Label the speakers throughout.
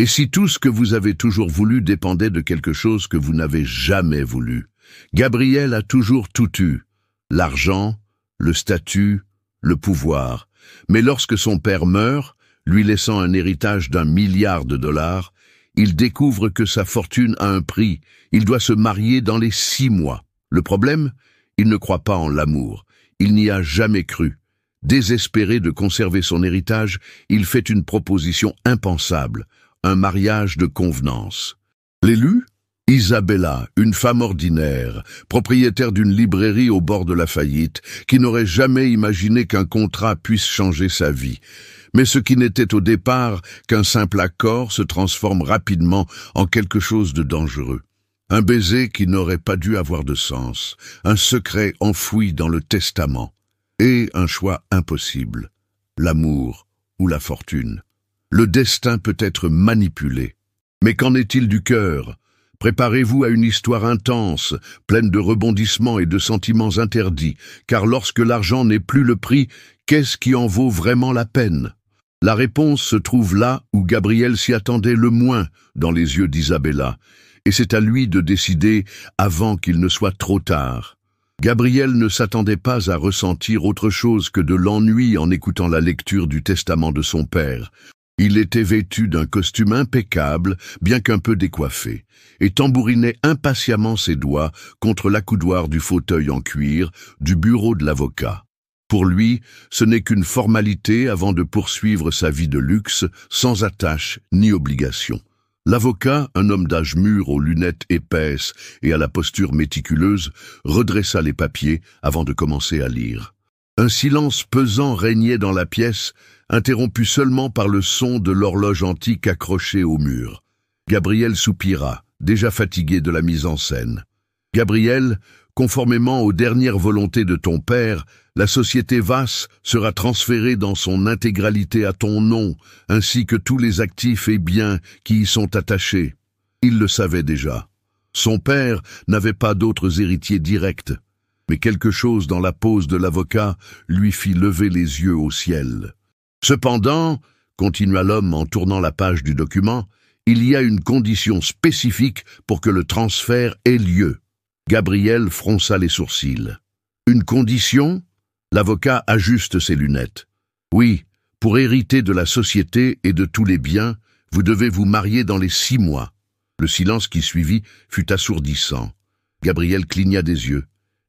Speaker 1: Et si tout ce que vous avez toujours voulu dépendait de quelque chose que vous n'avez jamais voulu? Gabriel a toujours tout eu, l'argent, le statut, le pouvoir. Mais lorsque son père meurt, lui laissant un héritage d'1 milliard de dollars, il découvre que sa fortune a un prix. Il doit se marier dans les 6 mois. Le problème? Il ne croit pas en l'amour. Il n'y a jamais cru. Désespéré de conserver son héritage, il fait une proposition impensable, un mariage de convenance. L'élu? Isabella, une femme ordinaire, propriétaire d'une librairie au bord de la faillite, qui n'aurait jamais imaginé qu'un contrat puisse changer sa vie. Mais ce qui n'était au départ qu'un simple accord se transforme rapidement en quelque chose de dangereux. Un baiser qui n'aurait pas dû avoir de sens, un secret enfoui dans le testament, et un choix impossible, l'amour ou la fortune. Le destin peut être manipulé. Mais qu'en est-il du cœur? Préparez-vous à une histoire intense, pleine de rebondissements et de sentiments interdits, car lorsque l'argent n'est plus le prix, qu'est-ce qui en vaut vraiment la peine? La réponse se trouve là où Gabriel s'y attendait le moins dans les yeux d'Isabella, et c'est à lui de décider avant qu'il ne soit trop tard. Gabriel ne s'attendait pas à ressentir autre chose que de l'ennui en écoutant la lecture du testament de son père. Il était vêtu d'un costume impeccable, bien qu'un peu décoiffé, et tambourinait impatiemment ses doigts contre l'accoudoir du fauteuil en cuir du bureau de l'avocat. Pour lui, ce n'est qu'une formalité avant de poursuivre sa vie de luxe, sans attache ni obligation. L'avocat, un homme d'âge mûr aux lunettes épaisses et à la posture méticuleuse, redressa les papiers avant de commencer à lire. Un silence pesant régnait dans la pièce, interrompu seulement par le son de l'horloge antique accrochée au mur. Gabriel soupira, déjà fatigué de la mise en scène. « Gabriel, conformément aux dernières volontés de ton père, la société Vass sera transférée dans son intégralité à ton nom, ainsi que tous les actifs et biens qui y sont attachés. » Il le savait déjà. Son père n'avait pas d'autres héritiers directs, mais quelque chose dans la pose de l'avocat lui fit lever les yeux au ciel. « Cependant, » continua l'homme en tournant la page du document, « il y a une condition spécifique pour que le transfert ait lieu. » Gabriel fronça les sourcils. « Une condition ?» L'avocat ajuste ses lunettes. « Oui, pour hériter de la société et de tous les biens, vous devez vous marier dans les 6 mois. » Le silence qui suivit fut assourdissant. Gabriel cligna des yeux,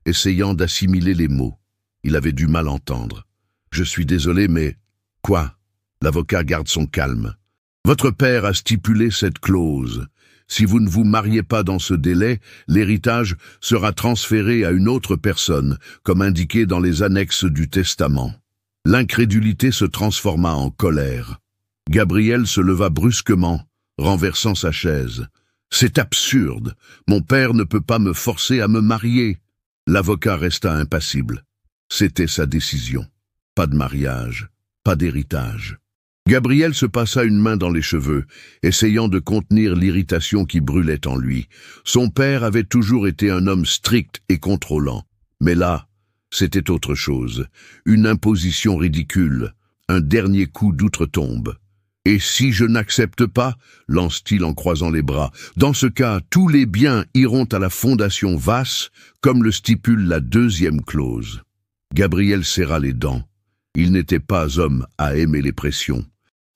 Speaker 1: essayant d'assimiler les mots. Il avait du mal à entendre. « Je suis désolé, mais... » « Quoi ?» L'avocat garde son calme. « Votre père a stipulé cette clause. Si vous ne vous mariez pas dans ce délai, l'héritage sera transféré à une autre personne, comme indiqué dans les annexes du testament. » L'incrédulité se transforma en colère. Gabriel se leva brusquement, renversant sa chaise. « C'est absurde. Mon père ne peut pas me forcer à me marier. » L'avocat resta impassible. C'était sa décision. Pas de mariage, pas d'héritage. Gabriel se passa une main dans les cheveux, essayant de contenir l'irritation qui brûlait en lui. Son père avait toujours été un homme strict et contrôlant. Mais là, c'était autre chose. Une imposition ridicule, un dernier coup d'outre-tombe. « Et si je n'accepte pas ?» lance-t-il en croisant les bras. « Dans ce cas, tous les biens iront à la fondation Vass, comme le stipule la 2e clause. » Gabriel serra les dents. Il n'était pas homme à aimer les pressions.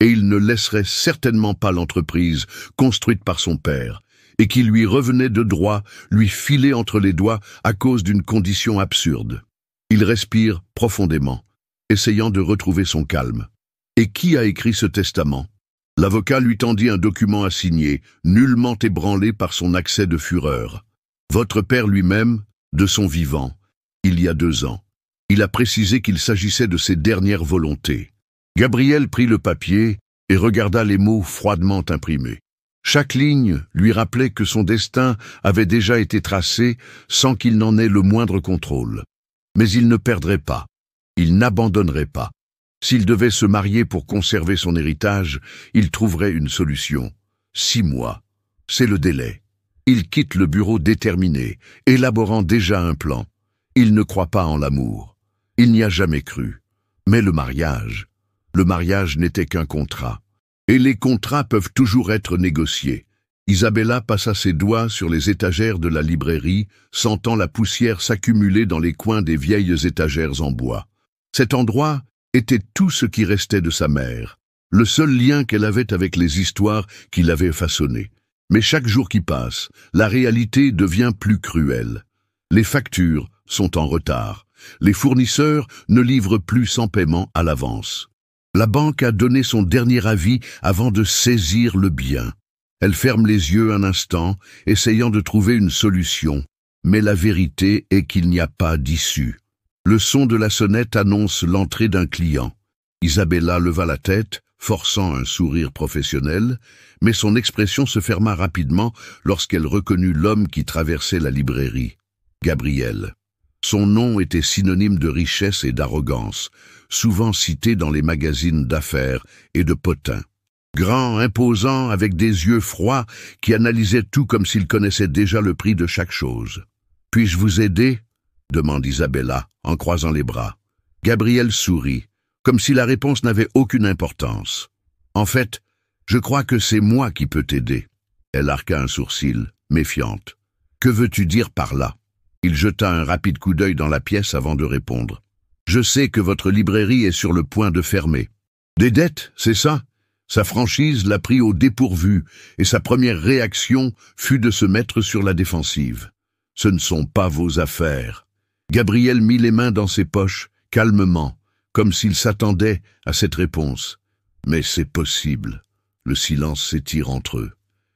Speaker 1: Et il ne laisserait certainement pas l'entreprise construite par son père, et qui lui revenait de droit, lui filer entre les doigts à cause d'une condition absurde. Il respire profondément, essayant de retrouver son calme. Et qui a écrit ce testament? L'avocat lui tendit un document à signer, nullement ébranlé par son accès de fureur. Votre père lui-même, de son vivant, il y a 2 ans. Il a précisé qu'il s'agissait de ses dernières volontés. Gabriel prit le papier et regarda les mots froidement imprimés. Chaque ligne lui rappelait que son destin avait déjà été tracé sans qu'il n'en ait le moindre contrôle. Mais il ne perdrait pas, il n'abandonnerait pas. S'il devait se marier pour conserver son héritage, il trouverait une solution. 6 mois, c'est le délai. Il quitte le bureau déterminé, élaborant déjà un plan. Il ne croit pas en l'amour. Il n'y a jamais cru. Mais le mariage n'était qu'un contrat. Et les contrats peuvent toujours être négociés. Isabella passa ses doigts sur les étagères de la librairie, sentant la poussière s'accumuler dans les coins des vieilles étagères en bois. Cet endroit était tout ce qui restait de sa mère, le seul lien qu'elle avait avec les histoires qui l'avaient façonné. Mais chaque jour qui passe, la réalité devient plus cruelle. Les factures sont en retard. Les fournisseurs ne livrent plus sans paiement à l'avance. La banque a donné son dernier avis avant de saisir le bien. Elle ferme les yeux un instant, essayant de trouver une solution. Mais la vérité est qu'il n'y a pas d'issue. Le son de la sonnette annonce l'entrée d'un client. Isabella leva la tête, forçant un sourire professionnel, mais son expression se ferma rapidement lorsqu'elle reconnut l'homme qui traversait la librairie. Gabriel. Son nom était synonyme de richesse et d'arrogance, souvent cité dans les magazines d'affaires et de potins. Grand, imposant, avec des yeux froids qui analysaient tout comme s'il connaissait déjà le prix de chaque chose. « Puis-je vous aider ?» demande Isabella, en croisant les bras. Gabriel sourit, comme si la réponse n'avait aucune importance. « En fait, je crois que c'est moi qui peux t'aider. » Elle arqua un sourcil, méfiante. « Que veux-tu dire par là ?» Il jeta un rapide coup d'œil dans la pièce avant de répondre. « Je sais que votre librairie est sur le point de fermer. »« Des dettes, c'est ça ?» Sa franchise l'a pris au dépourvu, et sa première réaction fut de se mettre sur la défensive. « Ce ne sont pas vos affaires. » Gabriel mit les mains dans ses poches, calmement, comme s'il s'attendait à cette réponse. Mais c'est possible. Le silence s'étire entre eux.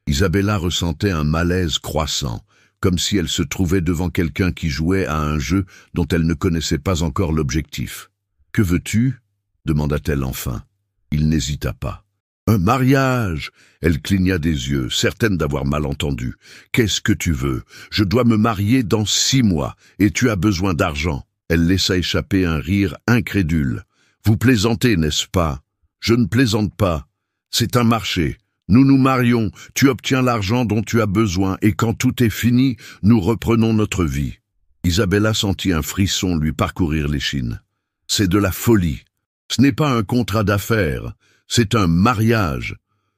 Speaker 1: Isabella ressentait un malaise croissant, comme si elle se trouvait devant quelqu'un qui jouait à un jeu dont elle ne connaissait pas encore l'objectif. « Que veux-tu » demanda-t-elle enfin. Il n'hésita pas. « Un mariage !» Elle cligna des yeux, certaine d'avoir mal entendu. « Qu'est-ce que tu veux ? Je dois me marier dans 6 mois, et tu as besoin d'argent. » Elle laissa échapper un rire incrédule. « Vous plaisantez, n'est-ce pas ? » ?»« Je ne plaisante pas. C'est un marché. Nous nous marions, tu obtiens l'argent dont tu as besoin, et quand tout est fini, nous reprenons notre vie. » Isabella sentit un frisson lui parcourir l'échine. « C'est de la folie. Ce n'est pas un contrat d'affaires, c'est un mariage.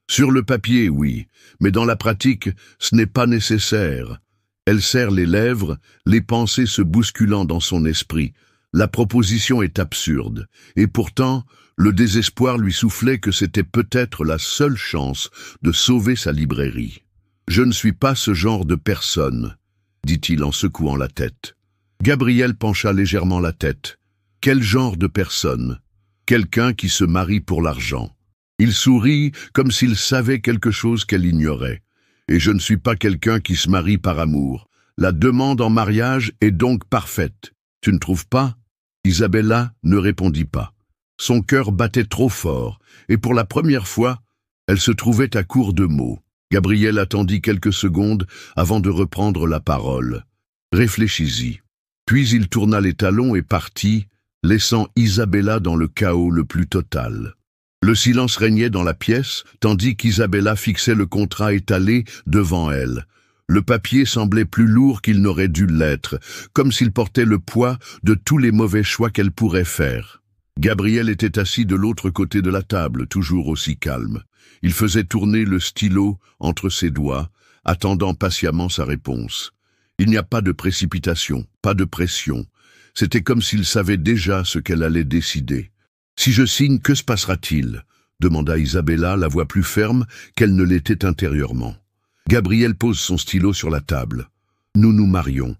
Speaker 1: Sur le papier, oui, mais dans la pratique, ce n'est pas nécessaire. » Elle serre les lèvres, les pensées se bousculant dans son esprit. La proposition est absurde, et pourtant, le désespoir lui soufflait que c'était peut-être la seule chance de sauver sa librairie. « Je ne suis pas ce genre de personne, » dit-il en secouant la tête. Gabriel pencha légèrement la tête. « Quel genre de personne ? Quelqu'un qui se marie pour l'argent. » Il sourit comme s'il savait quelque chose qu'elle ignorait. « Et je ne suis pas quelqu'un qui se marie par amour. La demande en mariage est donc parfaite. Tu ne trouves pas ?» Isabella ne répondit pas. Son cœur battait trop fort, et pour la première fois, elle se trouvait à court de mots. Gabriel attendit quelques secondes avant de reprendre la parole. « Réfléchis-y. » Puis il tourna les talons et partit, laissant Isabella dans le chaos le plus total. Le silence régnait dans la pièce, tandis qu'Isabella fixait le contrat étalé devant elle. Le papier semblait plus lourd qu'il n'aurait dû l'être, comme s'il portait le poids de tous les mauvais choix qu'elle pourrait faire. Gabriel était assis de l'autre côté de la table, toujours aussi calme. Il faisait tourner le stylo entre ses doigts, attendant patiemment sa réponse. Il n'y a pas de précipitation, pas de pression. C'était comme s'il savait déjà ce qu'elle allait décider. « Si je signe, que se passera-t-il » demanda Isabella, la voix plus ferme qu'elle ne l'était intérieurement. Gabriel pose son stylo sur la table. « Nous nous marions.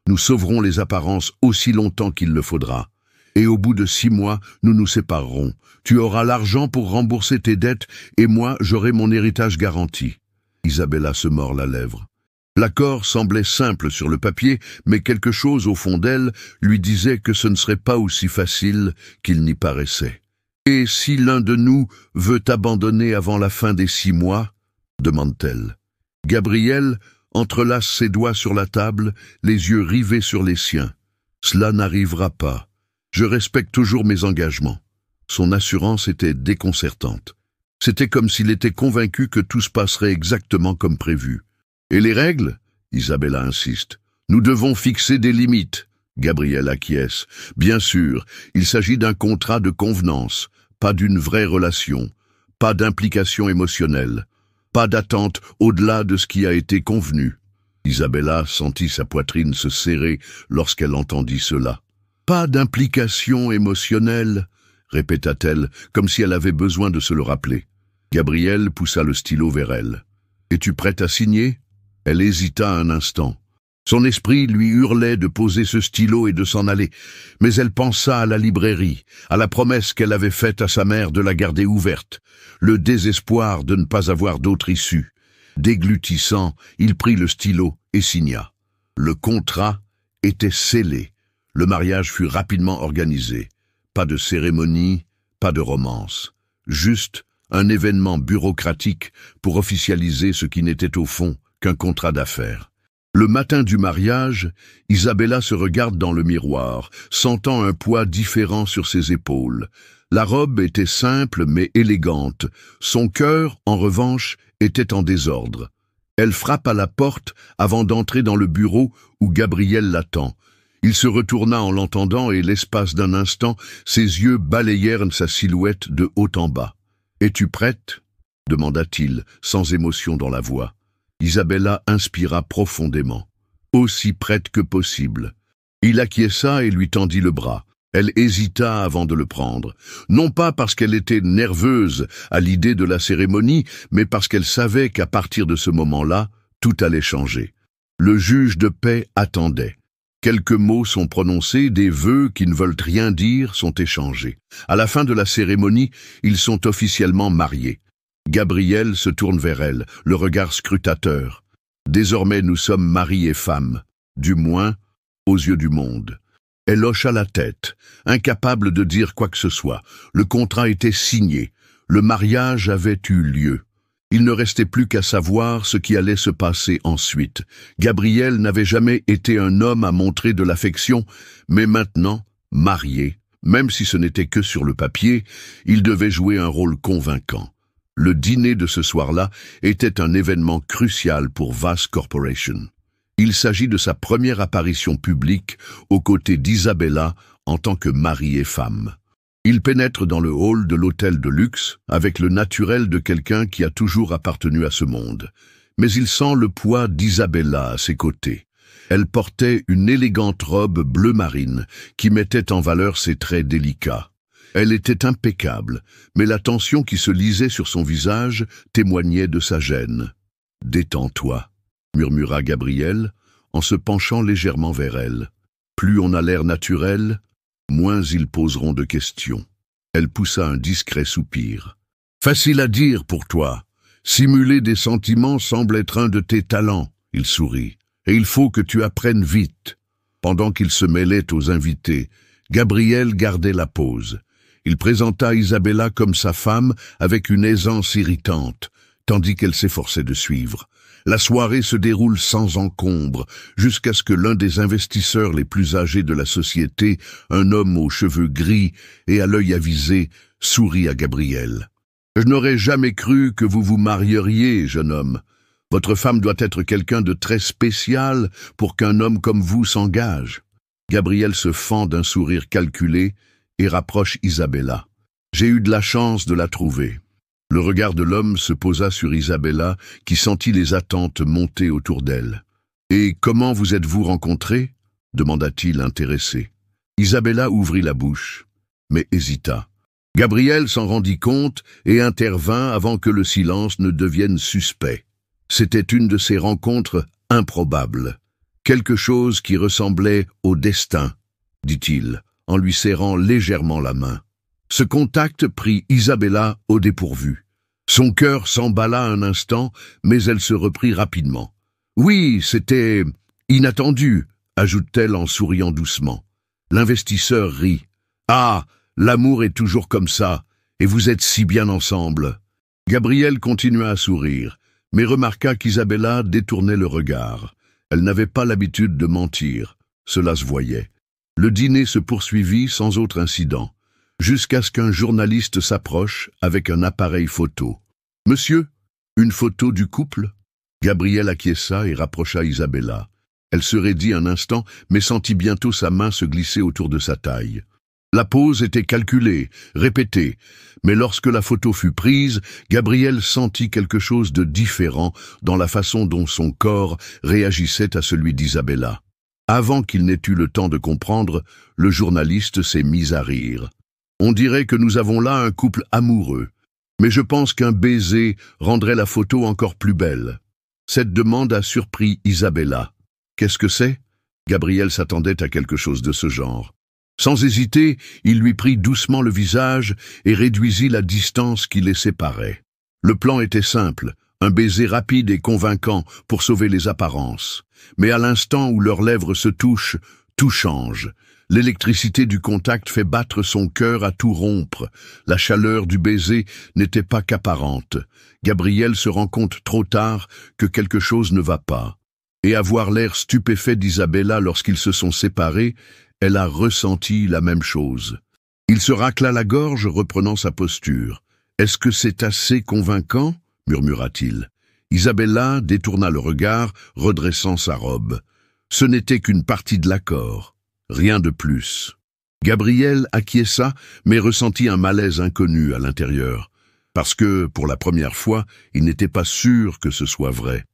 Speaker 1: Nous sauverons les apparences aussi longtemps qu'il le faudra. Et au bout de 6 mois, nous nous séparerons. Tu auras l'argent pour rembourser tes dettes et moi, j'aurai mon héritage garanti. » Isabella se mord la lèvre. L'accord semblait simple sur le papier, mais quelque chose au fond d'elle lui disait que ce ne serait pas aussi facile qu'il n'y paraissait. « Et si l'un de nous veut abandonner avant la fin des 6 mois ?» demande-t-elle. Gabriel entrelace ses doigts sur la table, les yeux rivés sur les siens. « Cela n'arrivera pas. Je respecte toujours mes engagements. » Son assurance était déconcertante. C'était comme s'il était convaincu que tout se passerait exactement comme prévu. « Et les règles ?» Isabella insiste. « Nous devons fixer des limites. » Gabriel acquiesce. « Bien sûr, il s'agit d'un contrat de convenance, pas d'une vraie relation. pas d'implication émotionnelle, pas d'attente au-delà de ce qui a été convenu. Isabella sentit sa poitrine se serrer lorsqu'elle entendit cela. Pas d'implication émotionnelle, répéta-t-elle, comme si elle avait besoin de se le rappeler. Gabriel poussa le stylo vers elle. « Es-tu prête à signer ?» Elle hésita un instant. Son esprit lui hurlait de poser ce stylo et de s'en aller, mais elle pensa à la librairie, à la promesse qu'elle avait faite à sa mère de la garder ouverte, le désespoir de ne pas avoir d'autre issue. Déglutissant, il prit le stylo et signa. Le contrat était scellé. Le mariage fut rapidement organisé. Pas de cérémonie, pas de romance. Juste un événement bureaucratique pour officialiser ce qui n'était au fond qu'un contrat d'affaires. Le matin du mariage, Isabella se regarde dans le miroir, sentant un poids différent sur ses épaules. La robe était simple mais élégante. Son cœur, en revanche, était en désordre. Elle frappe à la porte avant d'entrer dans le bureau où Gabriel l'attend. Il se retourna en l'entendant et l'espace d'un instant, ses yeux balayèrent sa silhouette de haut en bas. « Es-tu prête ?» demanda-t-il, sans émotion dans la voix. Isabella inspira profondément. Aussi prête que possible. Il acquiesça et lui tendit le bras. Elle hésita avant de le prendre, non pas parce qu'elle était nerveuse à l'idée de la cérémonie, mais parce qu'elle savait qu'à partir de ce moment-là, tout allait changer. Le juge de paix attendait. Quelques mots sont prononcés, des vœux qui ne veulent rien dire sont échangés. À la fin de la cérémonie, ils sont officiellement mariés. Gabriel se tourne vers elle, le regard scrutateur. Désormais nous sommes mari et femme, du moins aux yeux du monde. Elle hocha la tête, incapable de dire quoi que ce soit. Le contrat était signé, le mariage avait eu lieu. Il ne restait plus qu'à savoir ce qui allait se passer ensuite. Gabriel n'avait jamais été un homme à montrer de l'affection, mais maintenant, marié, même si ce n'était que sur le papier, il devait jouer un rôle convaincant. Le dîner de ce soir-là était un événement crucial pour Vast Corporation. Il s'agit de sa première apparition publique aux côtés d'Isabella en tant que mari et femme. Il pénètre dans le hall de l'hôtel de luxe avec le naturel de quelqu'un qui a toujours appartenu à ce monde. Mais il sent le poids d'Isabella à ses côtés. Elle portait une élégante robe bleu marine qui mettait en valeur ses traits délicats. Elle était impeccable, mais la tension qui se lisait sur son visage témoignait de sa gêne. « Détends-toi », murmura Gabriel, en se penchant légèrement vers elle. « Plus on a l'air naturel, moins ils poseront de questions. » Elle poussa un discret soupir. « Facile à dire pour toi. Simuler des sentiments semble être un de tes talents. » Il sourit. « Et il faut que tu apprennes vite. » Pendant qu'il se mêlait aux invités, Gabriel gardait la pose. Il présenta Isabella comme sa femme avec une aisance irritante, tandis qu'elle s'efforçait de suivre. La soirée se déroule sans encombre, jusqu'à ce que l'un des investisseurs les plus âgés de la société, un homme aux cheveux gris et à l'œil avisé, sourit à Gabriel. « Je n'aurais jamais cru que vous vous marieriez, jeune homme. Votre femme doit être quelqu'un de très spécial pour qu'un homme comme vous s'engage. » Gabriel se fend d'un sourire calculé et rapproche Isabella. « J'ai eu de la chance de la trouver. » Le regard de l'homme se posa sur Isabella, qui sentit les attentes monter autour d'elle. « Et comment vous êtes-vous rencontrés » demanda-t-il intéressé. Isabella ouvrit la bouche, mais hésita. Gabriel s'en rendit compte et intervint avant que le silence ne devienne suspect. C'était une de ces rencontres improbables. Quelque chose qui ressemblait au destin, dit-il, en lui serrant légèrement la main. Ce contact prit Isabella au dépourvu. Son cœur s'emballa un instant, mais elle se reprit rapidement. « Oui, c'était inattendu », ajoute-t-elle en souriant doucement. L'investisseur rit. « Ah, l'amour est toujours comme ça, et vous êtes si bien ensemble. » Gabriel continua à sourire, mais remarqua qu'Isabella détournait le regard. Elle n'avait pas l'habitude de mentir, cela se voyait. Le dîner se poursuivit sans autre incident, jusqu'à ce qu'un journaliste s'approche avec un appareil photo. « Monsieur, une photo du couple ?» Gabriel acquiesça et rapprocha Isabella. Elle se raidit un instant, mais sentit bientôt sa main se glisser autour de sa taille. La pose était calculée, répétée, mais lorsque la photo fut prise, Gabriel sentit quelque chose de différent dans la façon dont son corps réagissait à celui d'Isabella. Avant qu'il n'ait eu le temps de comprendre, le journaliste s'est mis à rire. On dirait que nous avons là un couple amoureux, mais je pense qu'un baiser rendrait la photo encore plus belle. Cette demande a surpris Isabella. Qu'est-ce que c'est? Gabriel s'attendait à quelque chose de ce genre. Sans hésiter, il lui prit doucement le visage et réduisit la distance qui les séparait. Le plan était simple, un baiser rapide et convaincant pour sauver les apparences. Mais à l'instant où leurs lèvres se touchent, tout change. L'électricité du contact fait battre son cœur à tout rompre. La chaleur du baiser n'était pas qu'apparente. Gabriel se rend compte trop tard que quelque chose ne va pas. Et à voir l'air stupéfait d'Isabella lorsqu'ils se sont séparés, elle a ressenti la même chose. Il se racla la gorge, reprenant sa posture. « Est-ce que c'est assez convaincant ?» murmura-t-il. Isabella détourna le regard, redressant sa robe. Ce n'était qu'une partie de l'accord. Rien de plus. Gabriel acquiesça, mais ressentit un malaise inconnu à l'intérieur. Parce que, pour la première fois, il n'était pas sûr que ce soit vrai.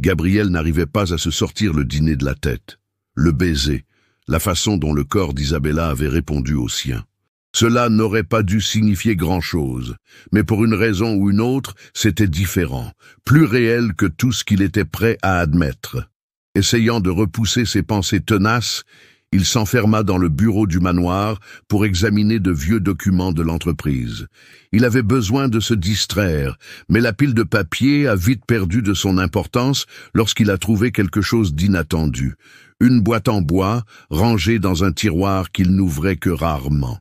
Speaker 1: Gabriel n'arrivait pas à se sortir le dîner de la tête. Le baiser, la façon dont le corps d'Isabella avait répondu au sien. Cela n'aurait pas dû signifier grand-chose, mais pour une raison ou une autre, c'était différent, plus réel que tout ce qu'il était prêt à admettre. Essayant de repousser ses pensées tenaces, il s'enferma dans le bureau du manoir pour examiner de vieux documents de l'entreprise. Il avait besoin de se distraire, mais la pile de papier a vite perdu de son importance lorsqu'il a trouvé quelque chose d'inattendu. Une boîte en bois, rangée dans un tiroir qu'il n'ouvrait que rarement.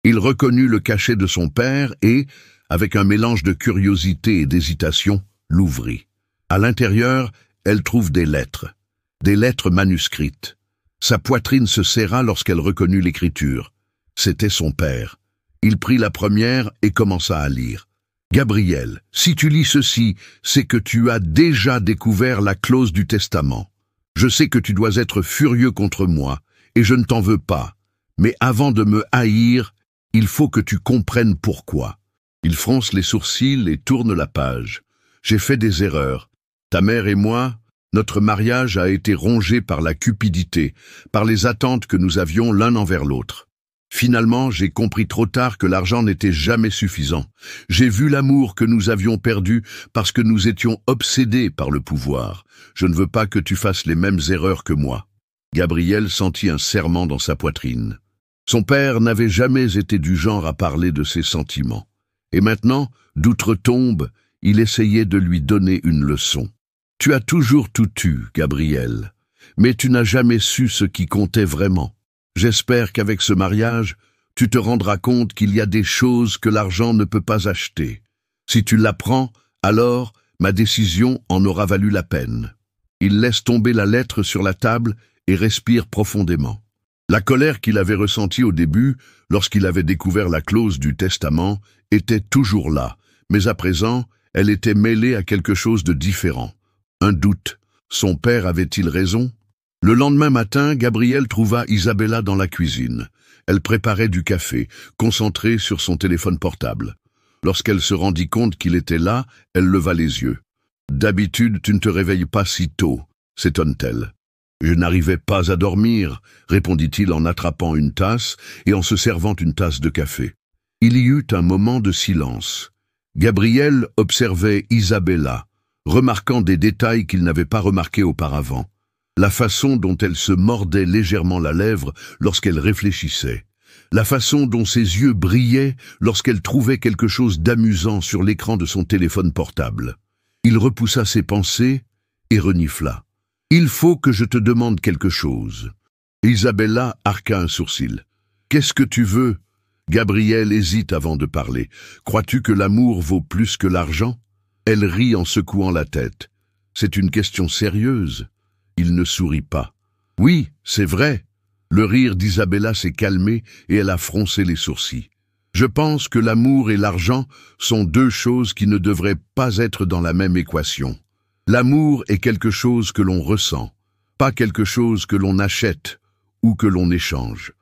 Speaker 1: Il reconnut le cachet de son père et, avec un mélange de curiosité et d'hésitation, l'ouvrit. À l'intérieur, elle trouve des lettres manuscrites. Sa poitrine se serra lorsqu'elle reconnut l'écriture. C'était son père. Il prit la première et commença à lire. « Gabriel, si tu lis ceci, c'est que tu as déjà découvert la clause du testament. Je sais que tu dois être furieux contre moi, et je ne t'en veux pas. Mais avant de me haïr, il faut que tu comprennes pourquoi. » Il fronce les sourcils et tourne la page. « J'ai fait des erreurs. Ta mère et moi, notre mariage a été rongé par la cupidité, par les attentes que nous avions l'un envers l'autre. Finalement, j'ai compris trop tard que l'argent n'était jamais suffisant. J'ai vu l'amour que nous avions perdu parce que nous étions obsédés par le pouvoir. Je ne veux pas que tu fasses les mêmes erreurs que moi. » Gabriel sentit un serrement dans sa poitrine. Son père n'avait jamais été du genre à parler de ses sentiments. Et maintenant, d'outre-tombe, il essayait de lui donner une leçon. « Tu as toujours tout eu, Gabriel, mais tu n'as jamais su ce qui comptait vraiment. J'espère qu'avec ce mariage, tu te rendras compte qu'il y a des choses que l'argent ne peut pas acheter. Si tu l'apprends, alors ma décision en aura valu la peine. » Il laisse tomber la lettre sur la table et respire profondément. La colère qu'il avait ressentie au début, lorsqu'il avait découvert la clause du testament, était toujours là, mais à présent, elle était mêlée à quelque chose de différent. Un doute. Son père avait-il raison? Le lendemain matin, Gabriel trouva Isabella dans la cuisine. Elle préparait du café, concentrée sur son téléphone portable. Lorsqu'elle se rendit compte qu'il était là, elle leva les yeux. « D'habitude, tu ne te réveilles pas si tôt », s'étonne-t-elle. « Je n'arrivais pas à dormir », répondit-il en attrapant une tasse et en se servant une tasse de café. Il y eut un moment de silence. Gabriel observait Isabella, remarquant des détails qu'il n'avait pas remarqués auparavant. La façon dont elle se mordait légèrement la lèvre lorsqu'elle réfléchissait. La façon dont ses yeux brillaient lorsqu'elle trouvait quelque chose d'amusant sur l'écran de son téléphone portable. Il repoussa ses pensées et renifla. « Il faut que je te demande quelque chose. » Isabella arqua un sourcil. « Qu'est-ce que tu veux ?» Gabriel hésite avant de parler. « Crois-tu que l'amour vaut plus que l'argent ?» Elle rit en secouant la tête. « C'est une question sérieuse. » Il ne sourit pas. « Oui, c'est vrai. » Le rire d'Isabella s'est calmé et elle a froncé les sourcils. « Je pense que l'amour et l'argent sont deux choses qui ne devraient pas être dans la même équation. L'amour est quelque chose que l'on ressent, pas quelque chose que l'on achète ou que l'on échange. »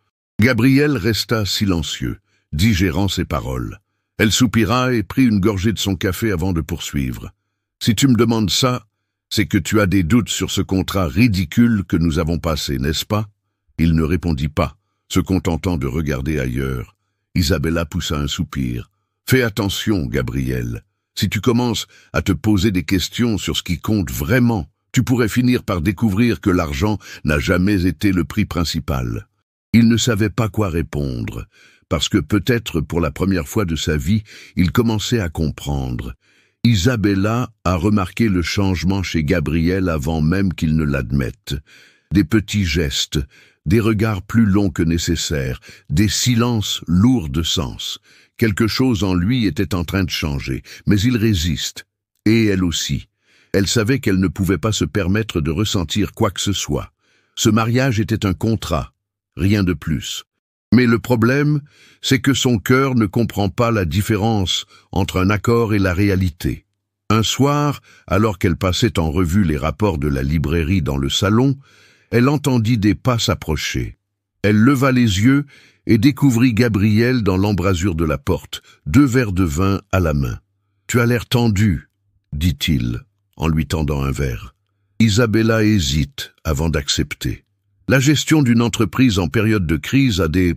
Speaker 1: Gabriel resta silencieux, digérant ses paroles. Elle soupira et prit une gorgée de son café avant de poursuivre. « Si tu me demandes ça, c'est que tu as des doutes sur ce contrat ridicule que nous avons passé, n'est-ce pas ?» Il ne répondit pas, se contentant de regarder ailleurs. Isabella poussa un soupir. « Fais attention, Gabriel. Si tu commences à te poser des questions sur ce qui compte vraiment, tu pourrais finir par découvrir que l'argent n'a jamais été le prix principal. » Il ne savait pas quoi répondre, parce que peut-être pour la première fois de sa vie, il commençait à comprendre. Isabella a remarqué le changement chez Gabriel avant même qu'il ne l'admette. Des petits gestes, des regards plus longs que nécessaire, des silences lourds de sens. Quelque chose en lui était en train de changer, mais il résiste. Et elle aussi. Elle savait qu'elle ne pouvait pas se permettre de ressentir quoi que ce soit. Ce mariage était un contrat, rien de plus. Mais le problème, c'est que son cœur ne comprend pas la différence entre un accord et la réalité. Un soir, alors qu'elle passait en revue les rapports de la librairie dans le salon, elle entendit des pas s'approcher. Elle leva les yeux et découvrit Gabriel dans l'embrasure de la porte, 2 verres de vin à la main. « Tu as l'air tendu, » dit-il, en lui tendant un verre. Isabella hésite avant d'accepter. La gestion d'une entreprise en période de crise a des